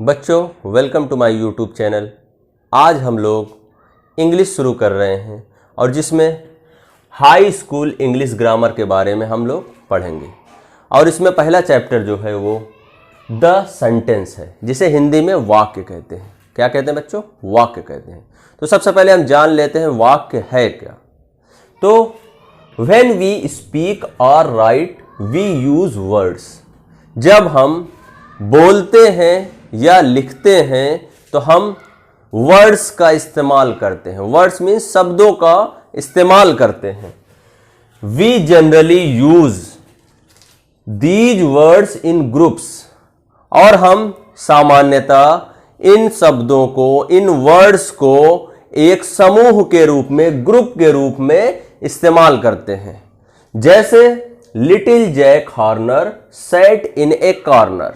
बच्चों, welcome to my YouTube channel. आज हम लोग इंग्लिश शुरू कर रहे हैं और जिसमें हाई स्कूल इंग्लिश ग्रामर के बारे में हम लोग पढ़ेंगे। और इसमें पहला चैप्टर जो है वो द सेंटेंस है, जिसे हिंदी में वाक्य कहते हैं। क्या कहते हैं बच्चों? वाक्य कहते हैं। तो सबसे पहले हम जान लेते हैं वाक्य है क्या। तो व्हेन वी स्पीक और राइट वी यूज वर्ड्स। जब हम बोलते हैं या लिखते हैं तो हम वर्ड्स का इस्तेमाल करते हैं। वर्ड्स मीन्स शब्दों का इस्तेमाल करते हैं। We generally use these words in groups. और हम सामान्यतः इन शब्दों को, इन वर्ड्स को एक समूह के रूप में, ग्रुप के रूप में इस्तेमाल करते हैं। जैसे little Jack Horner sat in a corner.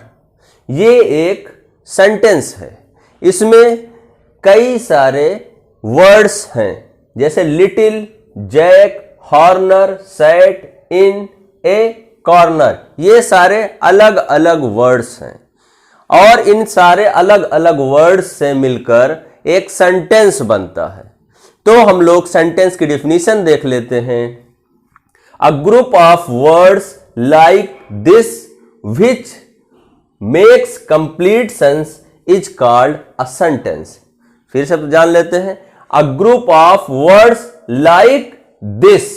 ये एक सेंटेंस है, इसमें कई सारे वर्ड्स हैं। जैसे little Jack Horner sat in a corner, ये सारे अलग अलग वर्ड्स हैं और इन सारे अलग अलग वर्ड्स से मिलकर एक सेंटेंस बनता है। तो हम लोग सेंटेंस की डेफिनेशन देख लेते हैं। A group of words like this which makes complete sense is called a sentence. फिर से जान लेते हैं। A group of words like this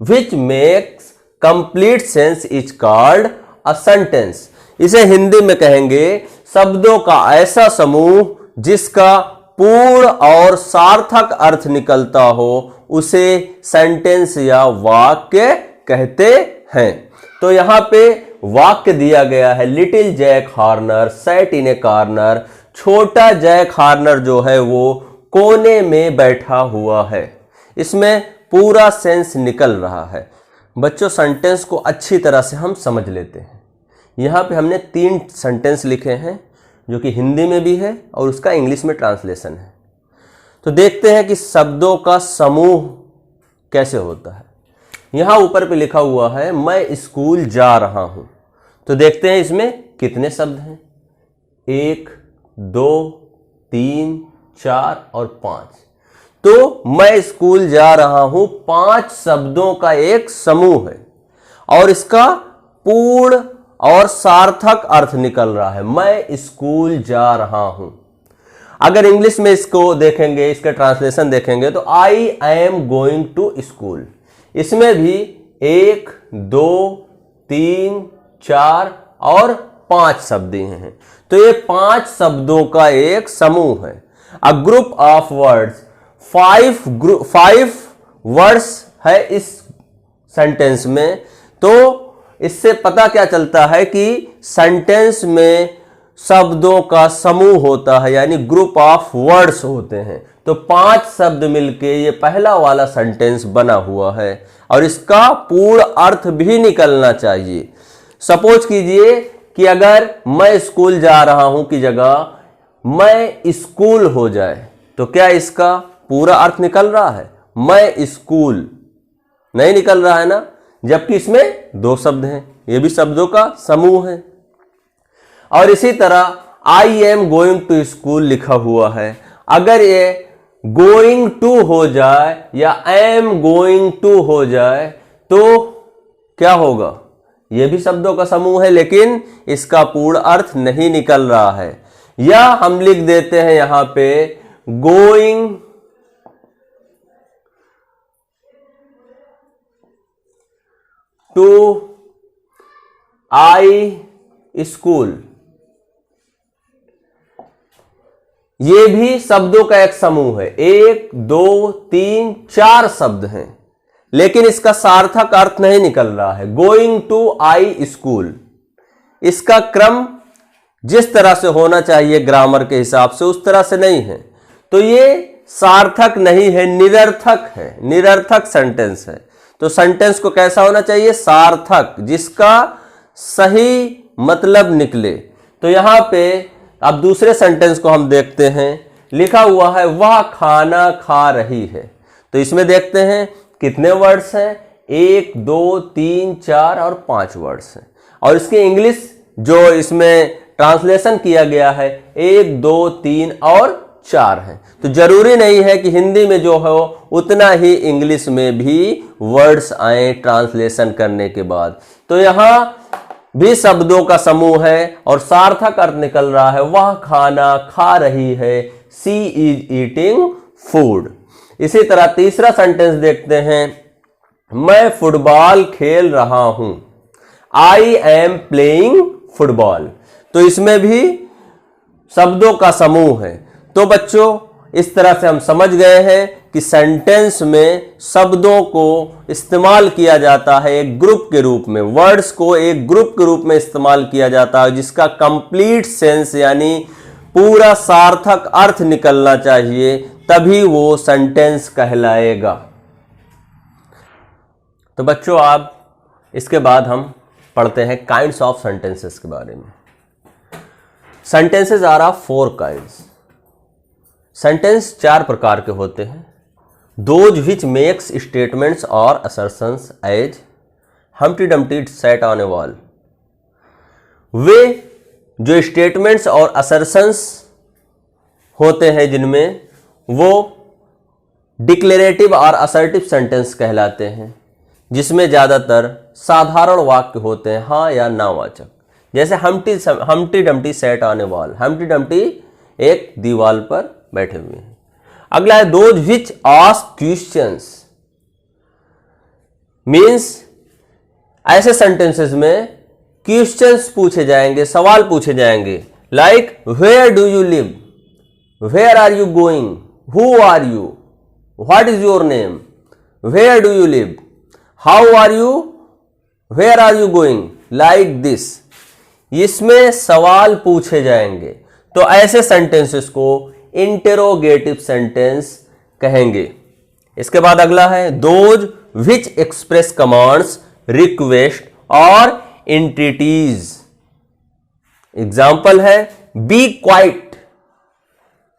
which makes complete sense is called a sentence. इसे हिंदी में कहेंगे शब्दों का ऐसा समूह जिसका पूर्ण और सार्थक अर्थ निकलता हो, उसे सेंटेंस या वाक्य कहते हैं। तो यहां पे वाक्य दिया गया है, little Jack Horner sat in a corner. छोटा जैक हॉर्नर जो है वो कोने में बैठा हुआ है। इसमें पूरा सेंस निकल रहा है। बच्चों, सेंटेंस को अच्छी तरह से हम समझ लेते हैं। यहां पे हमने 3 सेंटेंस लिखे हैं, जो कि हिंदी में भी है और उसका इंग्लिश में ट्रांसलेशन है। तो देखते हैं कि शब्दों का समूह कैसे होता है। यहां ऊपर पे लिखा हुआ है मैं स्कूल जा रहा हूं। तो देखते हैं इसमें कितने शब्द हैं। 1, 2, 3, 4 और 5। तो मैं स्कूल जा रहा हूं 5 शब्दों का एक समूह है और इसका पूर्ण और सार्थक अर्थ निकल रहा है। मैं स्कूल जा रहा हूं। अगर इंग्लिश में इसको देखेंगे, इसका ट्रांसलेशन देखेंगे तो I am going to school. इसमें भी 1, 2, 3, 4 और 5 शब्द हैं। तो ये 5 शब्दों का एक समूह है। A group of words, 5 words है इस सेंटेंस में। तो इससे पता क्या चलता है कि सेंटेंस में शब्दों का समूह होता है, यानी ग्रुप ऑफ वर्ड्स होते हैं। तो 5 शब्द मिलके ये पहला वाला सेंटेंस बना हुआ है और इसका पूर्ण अर्थ भी निकलना चाहिए। सपोज कीजिए कि अगर मैं स्कूल जा रहा हूं की जगह मैं स्कूल हो जाए, तो क्या इसका पूरा अर्थ निकल रहा है? मैं स्कूल नहीं निकल रहा है ना, जबकि इसमें 2 शब्द हैं। ये भी शब्दों का समूह है। और इसी तरह I am going to school लिखा हुआ है। अगर ये गोइंग टू हो जाए या एम गोइंग टू हो जाए तो क्या होगा? यह भी शब्दों का समूह है, लेकिन इसका पूर्ण अर्थ नहीं निकल रहा है। या हम लिख देते हैं यहां पे गोइंग टू आई स्कूल। ये भी शब्दों का एक समूह है। 1, 2, 3, 4 शब्द हैं, लेकिन इसका सार्थक अर्थ नहीं निकल रहा है। गोइंग टू आई स्कूल, इसका क्रम जिस तरह से होना चाहिए ग्रामर के हिसाब से उस तरह से नहीं है। तो ये सार्थक नहीं है, निरर्थक है, निरर्थक सेंटेंस है। तो सेंटेंस को कैसा होना चाहिए? सार्थक, जिसका सही मतलब निकले। तो यहां पे अब दूसरे सेंटेंस को हम देखते हैं। लिखा हुआ है वह खाना खा रही है। तो इसमें देखते हैं कितने वर्ड्स हैं। 1, 2, 3, 4 और 5 वर्ड्स हैं। और इसके इंग्लिश जो इसमें ट्रांसलेशन किया गया है 1, 2, 3 और 4 है। तो जरूरी नहीं है कि हिंदी में जो हो उतना ही इंग्लिश में भी वर्ड्स आए ट्रांसलेशन करने के बाद। तो यहां भी शब्दों का समूह है और सार्थक अर्थ निकल रहा है वह खाना खा रही है, शी इज ईटिंग फूड। इसी तरह तीसरा सेंटेंस देखते हैं, मैं फुटबॉल खेल रहा हूं, आई एम प्लेइंग फुटबॉल। तो इसमें भी शब्दों का समूह है। तो बच्चों इस तरह से हम समझ गए हैं कि सेंटेंस में शब्दों को इस्तेमाल किया जाता है एक ग्रुप के रूप में, वर्ड्स को एक ग्रुप के रूप में इस्तेमाल किया जाता है जिसका कंप्लीट सेंस यानी पूरा सार्थक अर्थ निकलना चाहिए, तभी वो सेंटेंस कहलाएगा। तो बच्चों आप इसके बाद हम पढ़ते हैं काइंड्स ऑफ सेंटेंसेस के बारे में। Sentences are of 4 kinds. Sentence 4 प्रकार के होते हैं। दोज विच मेक्स स्टेटमेंट्स और assertions as Humpty Dumpty sat on a wall. वे जो स्टेटमेंट्स और असर्शंस होते हैं जिनमें वो डिक्लेरेटिव और असर्टिव सेंटेंस कहलाते हैं, जिसमें ज्यादातर साधारण वाक्य होते हैं, हाँ या ना वाचक। जैसे Humpty Dumpty sat on a wall, Humpty Dumpty एक दीवार पर बैठे हुए हैं। अगला है those which ask questions, means ऐसे सेंटेंसेस में क्वेश्चंस पूछे जाएंगे, सवाल पूछे जाएंगे, like where do you live, where are you going, who are you, what is your name, where do you live, how are you, where are you going, like this. इसमें सवाल पूछे जाएंगे। तो ऐसे सेंटेंसेस को इंटेरोगेटिव सेंटेंस कहेंगे। इसके बाद अगला है those which express commands, request और एंटिटीज। एग्जाम्पल है be quiet,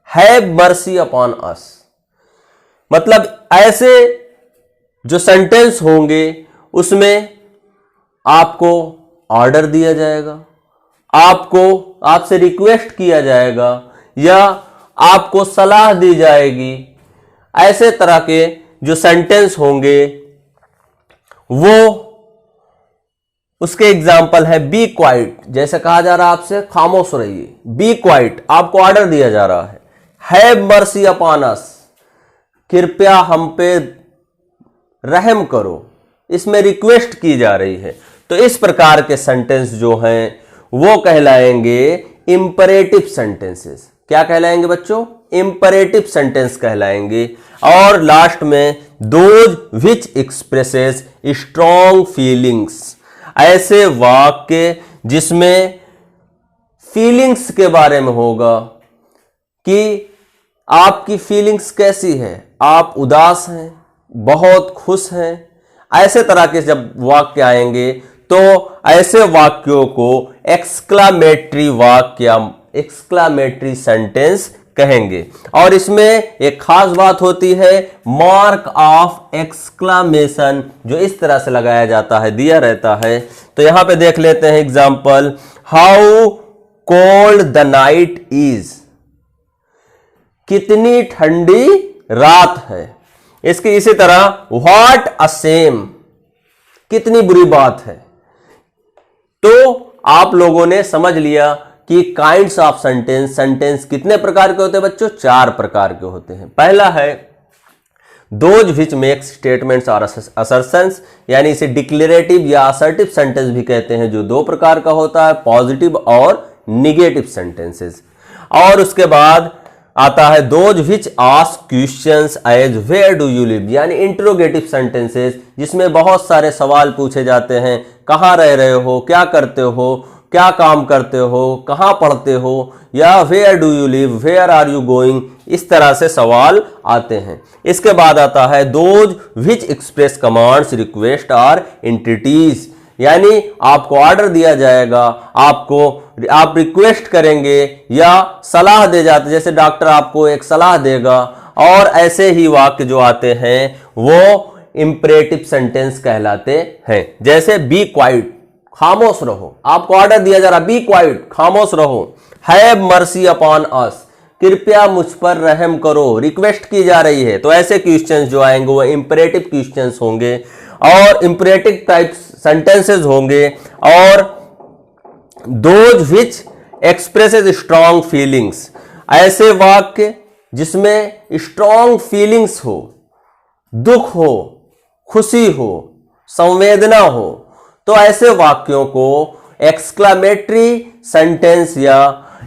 have mercy upon us. मतलब ऐसे जो सेंटेंस होंगे उसमें आपको ऑर्डर दिया जाएगा, आपसे रिक्वेस्ट किया जाएगा या आपको सलाह दी जाएगी। ऐसे तरह के जो सेंटेंस होंगे वो उसके एग्जाम्पल है बी क्वाइट, जैसे कहा जा रहा है आपसे खामोश रहिए, बी क्वाइट आपको ऑर्डर दिया जा रहा है। हैव मर्सी अपॉन अस, कृपया हम पे रहम करो, इसमें रिक्वेस्ट की जा रही है। तो इस प्रकार के सेंटेंस जो हैं वो कहलाएंगे इंपरेटिव सेंटेंसेस। क्या कहलाएंगे बच्चों? इंपरेटिव सेंटेंस कहलाएंगे। और लास्ट में those which expresses strong feelings, ऐसे वाक्य जिसमें फीलिंग्स के बारे में होगा कि आपकी फीलिंग्स कैसी है, आप उदास हैं, बहुत खुश हैं। ऐसे तरह के जब वाक्य आएंगे तो ऐसे वाक्यों को एक्सक्लामेटरी वाक्य, एक्सक्लामेटरी सेंटेंस कहेंगे। और इसमें एक खास बात होती है, मार्क ऑफ एक्सक्लामेशन जो इस तरह से लगाया जाता है, दिया रहता है। तो यहां पे देख लेते हैं example, how cold the night is, कितनी ठंडी रात है। इसकी इसी तरह व्हाट अ शेम, कितनी बुरी बात है। तो आप लोगों ने समझ लिया कि काइंड्स ऑफ सेंटेंस, सेंटेंस कितने प्रकार के होते हैं बच्चों? 4 प्रकार के होते हैं। पहला है दोज विच मेक्स स्टेटमेंट्स और असर्शंस, यानी इसे डिक्लेरेटिव या असर्टिव सेंटेंस भी कहते हैं, जो 2 प्रकार का होता है, पॉजिटिव और निगेटिव सेंटेंसेस। और उसके बाद आता है those which ask questions as where do you live, यानी इंटरोगेटिव सेंटेंसेस जिसमें बहुत सारे सवाल पूछे जाते हैं, कहाँ रह रहे हो, क्या करते हो, क्या काम करते हो, कहाँ पढ़ते हो, या where do you live, where are you going, इस तरह से सवाल आते हैं। इसके बाद आता है those which express commands, request और एंटिटीज, यानी आपको ऑर्डर दिया जाएगा, आप रिक्वेस्ट करेंगे या सलाह दे जाते, जैसे डॉक्टर आपको एक सलाह देगा। और ऐसे ही वाक्य जो आते हैं वो इंपरेटिव सेंटेंस कहलाते हैं, जैसे बी क्वाइट, खामोश रहो, आपको ऑर्डर दिया जा रहा, बी क्वाइट, खामोश रहो। हैव मर्सी अपॉन अस, कृपया मुझ पर रहम करो, रिक्वेस्ट की जा रही है। तो ऐसे क्वेश्चंस जो आएंगे वो इंपरेटिव क्वेश्चंस होंगे और इंपरेटिव टाइप सेंटेंसेस होंगे, और those which expresses strong feelings, ऐसे वाक्य जिसमें स्ट्रॉन्ग फीलिंग्स हो, दुख हो, खुशी हो, संवेदना हो, तो ऐसे वाक्यों को एक्सक्लेमेटरी सेंटेंस या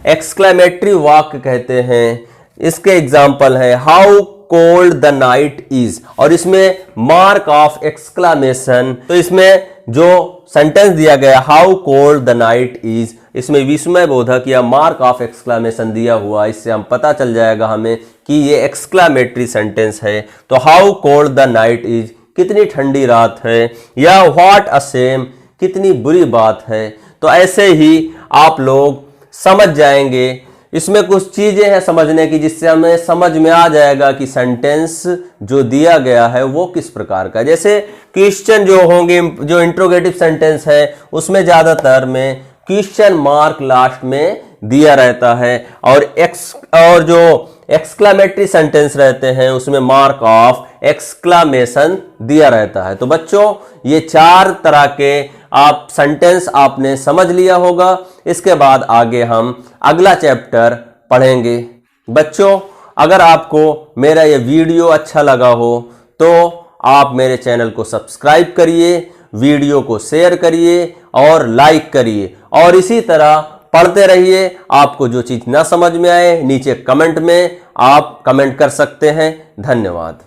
एक्सक्लेमेटरी वाक्य कहते हैं। इसके एग्जाम्पल है how cold the night is, और इसमें मार्क ऑफ एक्सक्लेमेशन। तो इसमें जो सेंटेंस दिया गया how cold the night is, इसमें विस्मय बोधक या मार्क ऑफ एक्सक्लेमेशन दिया हुआ, इससे हम पता चल जाएगा हमें कि ये एक्सक्लेमेटरी सेंटेंस है। तो how cold the night is, कितनी ठंडी रात है, या व्हाट अ शेम, कितनी बुरी बात है। तो ऐसे ही आप लोग समझ जाएंगे। इसमें कुछ चीजें हैं समझने की, जिससे हमें समझ में आ जाएगा कि सेंटेंस जो दिया गया है वो किस प्रकार का। जैसे क्वेश्चन जो होंगे, जो इंट्रोगेटिव सेंटेंस है उसमें ज्यादातर में क्वेश्चन मार्क लास्ट में दिया रहता है, और जो एक्सक्लेमेटरी सेंटेंस रहते हैं उसमें मार्क ऑफ एक्सक्लेमेशन दिया रहता है। तो बच्चों ये 4 तरह के आप सेंटेंस आपने समझ लिया होगा। इसके बाद आगे हम अगला चैप्टर पढ़ेंगे। बच्चों अगर आपको मेरा ये वीडियो अच्छा लगा हो तो आप मेरे चैनल को सब्सक्राइब करिए, वीडियो को शेयर करिए और लाइक करिए, और इसी तरह पढ़ते रहिए। आपको जो चीज ना समझ में आए नीचे कमेंट में आप कमेंट कर सकते हैं। धन्यवाद।